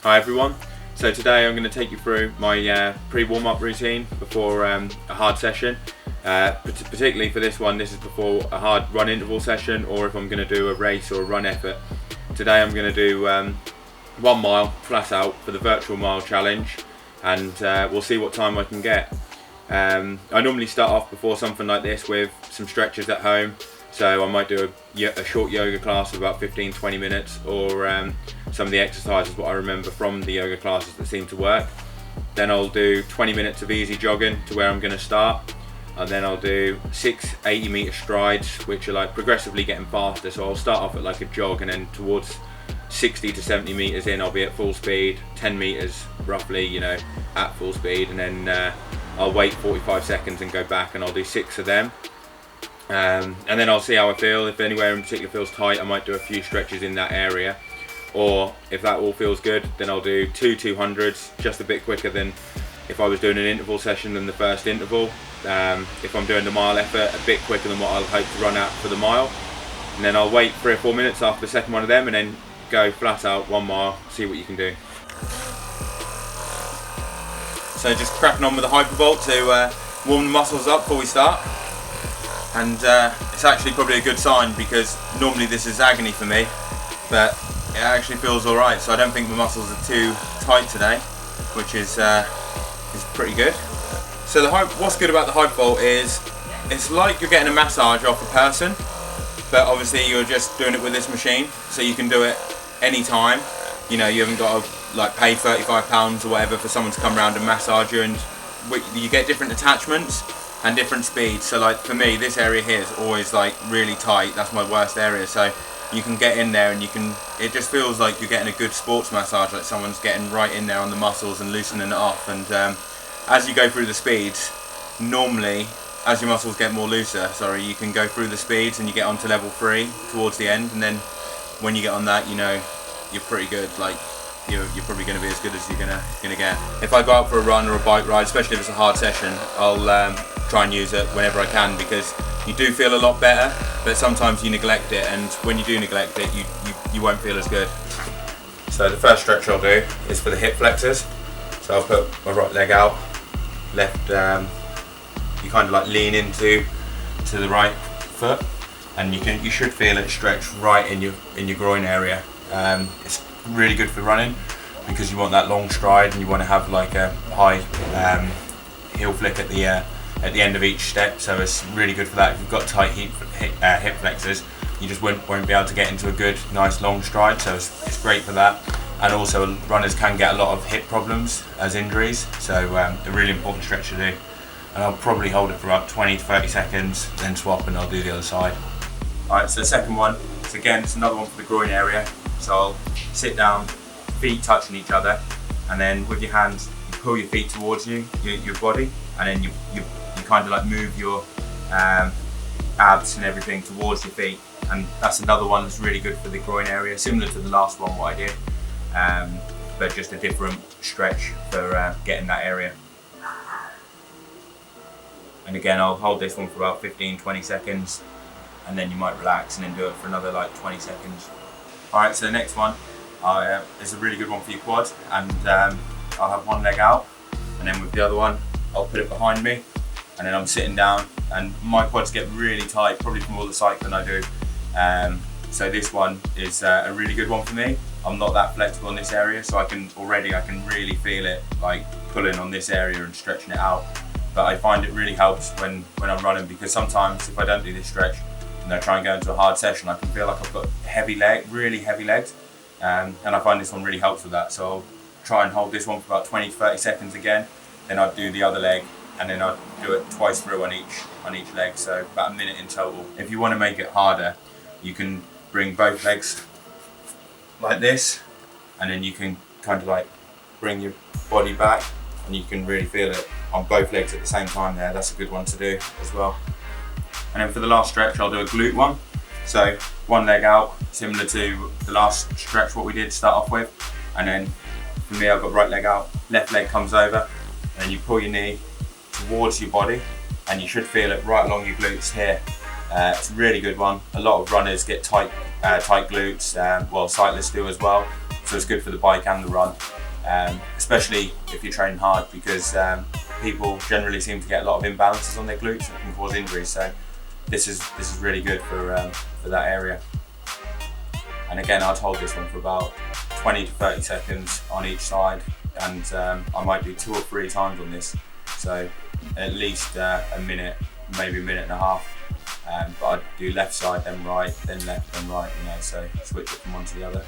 Hi everyone. So today I'm going to take you through my pre-warm-up routine before a hard session. Particularly for this one, this is before a hard run interval session, or if I'm going to do a race or a run effort. Today I'm going to do 1 mile flat out for the virtual mile challenge, and we'll see what time I can get. I normally start off before something like this with some stretches at home. So I might do a short yoga class of about 15-20 minutes, or some of the exercises what I remember from the yoga classes that seem to work. Then I'll do 20 minutes of easy jogging to where I'm going to start, and then I'll do 6 80-meter strides, which are like progressively getting faster. So I'll start off at like a jog, and then towards 60 to 70 meters in I'll be at full speed, 10 meters roughly, at full speed, and then I'll wait 45 seconds and go back, and I'll do 6 of them. And then I'll see how I feel. If anywhere in particular feels tight, I might do a few stretches in that area, or if that all feels good, then I'll do 2 200s, just a bit quicker than if I was doing an interval session than the first interval. If I'm doing the mile effort, a bit quicker than what I'll hope to run out for the mile, and then I'll wait 3 or 4 minutes after the second one of them, and then go flat out 1 mile, see what you can do. So just cracking on with the Hypervolt to warm the muscles up before we start. And it's actually probably a good sign, because normally this is agony for me, but it actually feels alright, so I don't think the muscles are too tight today, which is pretty good. So what's good about the Hypervolt is it's like you're getting a massage off a person, but obviously you're just doing it with this machine, so you can do it anytime. You haven't got to like pay £35 or whatever for someone to come around and massage you, and you get different attachments and different speeds. So like for me, this area here is always like really tight. That's my worst area. So you can get in there and it just feels like you're getting a good sports massage, like someone's getting right in there on the muscles and loosening it off. And as you go through the speeds, normally as your muscles get more looser, you can go through the speeds and you get onto level 3 towards the end, and then when you get on that, you're pretty good. Like you're probably going to be as good as you're gonna get. If I go out for a run or a bike ride, especially if it's a hard session, I'll try and use it whenever I can, because you do feel a lot better, but sometimes you neglect it, and when you do neglect it, you won't feel as good. So the first stretch I'll do is for the hip flexors. So I'll put my right leg out, left, you kind of like lean into the right foot, and you should feel it stretch right in your groin area. It's really good for running, because you want that long stride and you want to have like a high heel flick at the end of each step. So it's really good for that. If you've got tight hip flexors, you just won't be able to get into a good, nice long stride. So it's great for that. And also runners can get a lot of hip problems as injuries. So a really important stretch to do. And I'll probably hold it for about 20 to 30 seconds, then swap and I'll do the other side. Alright, so the second one, so again, it's another one for the groin area. So I'll sit down, feet touching each other, and then with your hands, you pull your feet towards your body, and then you kind of like move your abs and everything towards your feet. And that's another one that's really good for the groin area, similar to the last one what I did, but just a different stretch for getting that area. And again, I'll hold this one for about 15-20 seconds, and then you might relax and then do it for another like 20 seconds. Alright, so the next one is a really good one for your quad, and I'll have one leg out, and then with the other one I'll put it behind me, and then I'm sitting down, and my quads get really tight, probably from all the cycling I do. So this one is a really good one for me. I'm not that flexible in this area, so I can really feel it like pulling on this area and stretching it out. But I find it really helps when I'm running, because sometimes if I don't do this stretch and I try and go into a hard session, I can feel like I've got really heavy legs, and I find this one really helps with that. So I'll try and hold this one for about 20 to 30 seconds again, then I'll do the other leg, and then I'll do it twice through on each leg, so about a minute in total. If you want to make it harder, you can bring both legs like this, and then you can kind of like bring your body back, and you can really feel it on both legs at the same time there. That's a good one to do as well. And then for the last stretch, I'll do a glute one. So one leg out, similar to the last stretch what we did to start off with. And then for me, I've got right leg out, left leg comes over, and you pull your knee towards your body, and you should feel it right along your glutes here. It's a really good one. A lot of runners get tight glutes, well, cyclists do as well. So so it's good for the bike and the run, especially if you're training hard, because people generally seem to get a lot of imbalances on their glutes and can cause injuries. So this is really good for that area. And again, I'd hold this one for about 20 to 30 seconds on each side, and I might do 2 or 3 times on this, so at least a minute, maybe a minute and a half. But I'd do left side, then right, then left, then right, you know, so switch it from one to the other.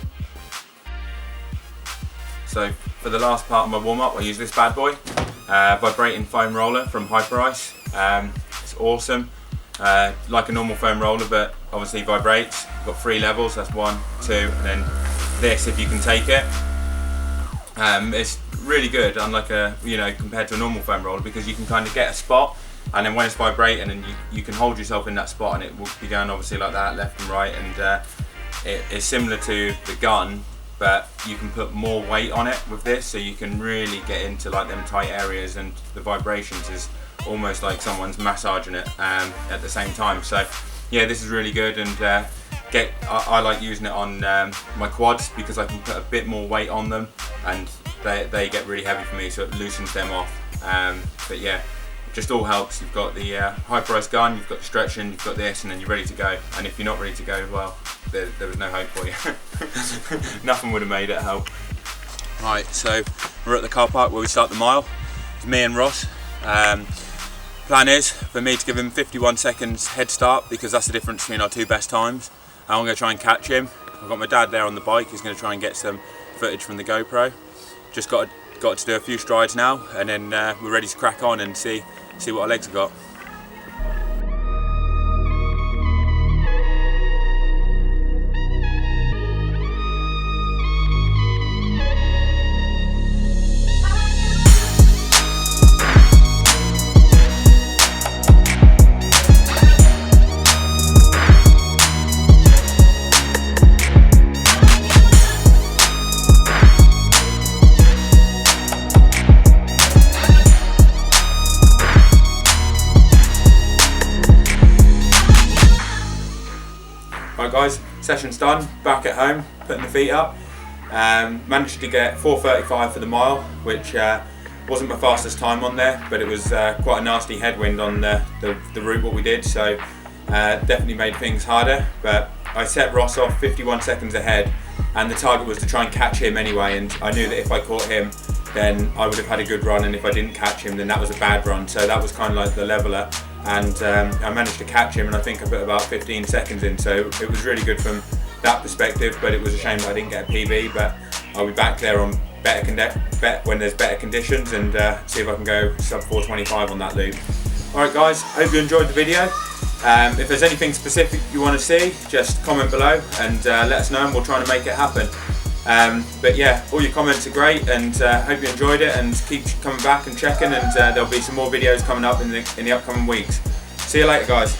So for the last part of my warm-up, I use this bad boy, vibrating foam roller from Hyperice. It's awesome, like a normal foam roller, but obviously vibrates. Got 3 levels, that's 1, 2, and then this, if you can take it. It's really good, unlike compared to a normal foam roller, because you can kind of get a spot, and then when it's vibrating, and you can hold yourself in that spot, and it will be going obviously like that, left and right, and it's similar to the gun, but you can put more weight on it with this, so you can really get into like them tight areas, and the vibrations is almost like someone's massaging it at the same time. So yeah, this is really good, and I like using it on my quads, because I can put a bit more weight on them, and they get really heavy for me, so it loosens them off. But yeah, it just all helps. You've got the Hyperice gun, you've got the stretching, you've got this, and then you're ready to go. And if you're not ready to go, well, there was no hope for you. Nothing would have made it help. Right, so we're at the car park where we start the mile. It's me and Ross. Plan is for me to give him 51 seconds head start, because that's the difference between our 2 best times. I'm going to try and catch him. I've got my dad there on the bike. He's going to try and get some footage from the GoPro. Just got to do a few strides now, and then we're ready to crack on and see what our legs have got. Right guys, session's done, back at home, putting the feet up. Managed to get 4:35 for the mile, which wasn't my fastest time on there, but it was quite a nasty headwind on the route what we did, so definitely made things harder. But I set Ross off 51 seconds ahead, and the target was to try and catch him anyway, and I knew that if I caught him, then I would have had a good run, and if I didn't catch him, then that was a bad run, so that was kind of like the leveler. And I managed to catch him, and I think I put about 15 seconds in, so it was really good from that perspective. But it was a shame that I didn't get a PB, but I'll be back there on when there's better conditions, and see if I can go sub 4:25 on that loop. Alright guys, hope you enjoyed the video. If there's anything specific you want to see, just comment below and let us know, and we'll try to make it happen. But yeah, all your comments are great, and hope you enjoyed it, and keep coming back and checking, and there'll be some more videos coming up in the upcoming weeks. See you later guys.